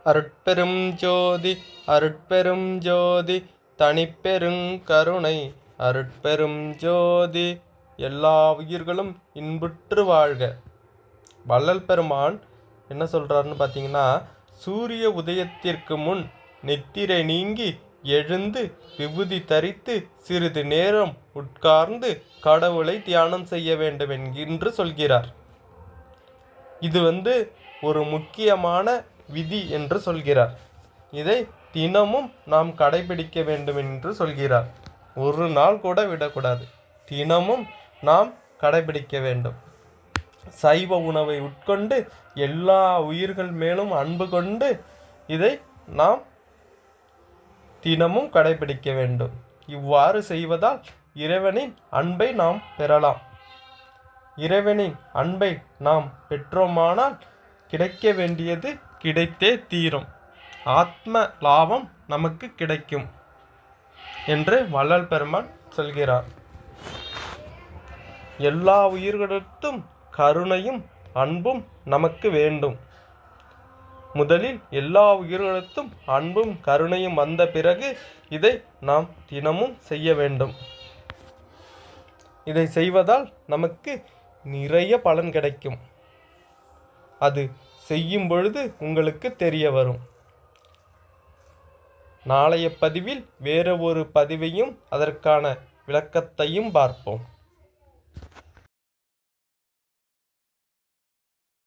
அருட்பெரும் ஜோதி அருட்பெரும் ஜோதி தனிப்பெருங் கருணை அருட்பெரும் ஜோதி. எல்லா உயிர்களும் இன்புற்று வாழ்க. வள்ளல் பெருமான் என்ன சொல்கிறாருன்னு பார்த்தீங்கன்னா, சூரிய உதயத்திற்கு முன் நித்திரை நீங்கி எழுந்து விபூதி தரித்து சிறிது நேரம் உட்கார்ந்து கடவுளை தியானம் செய்ய வேண்டும் என்று சொல்கிறார். இது ஒரு முக்கியமான விதி என்று சொல்கிறார். இதை தினமும் நாம் கடைபிடிக்க வேண்டும் என்று சொல்கிறார். ஒரு நாள் கூட விடக்கூடாது, தினமும் நாம் கடைபிடிக்க வேண்டும். சைவ உணவை உட்கொண்டு எல்லா உயிர்கள் மேலும் அன்பு கொண்டு இதை நாம் தினமும் கடைபிடிக்க வேண்டும். இவ்வாறு செய்வதால் இறைவனின் அன்பை நாம் பெறலாம். இறைவனின் அன்பை நாம் பெற்றோமானால் கிடைக்க வேண்டியது கிடைத்தே தீரும், ஆத்ம லாபம் நமக்கு கிடைக்கும் என்று வள்ளல் பெருமான் சொல்கிறார். எல்லா உயிர்களிடத்தும் கருணையும் அன்பும் நமக்கு வேண்டும். முதலில் எல்லா உயிர்களிடத்தும் அன்பும் கருணையும் வந்த பிறகு இதை நாம் தினமும் செய்ய வேண்டும். இதை செய்வதால் நமக்கு நிறைய பலன் கிடைக்கும். அது செய்யும் பொழுது உங்களுக்கு தெரிய வரும். நாளைய பதிவில் வேறு ஒரு பதிவையும் அதற்கான விளக்கத்தையும் பார்ப்போம்.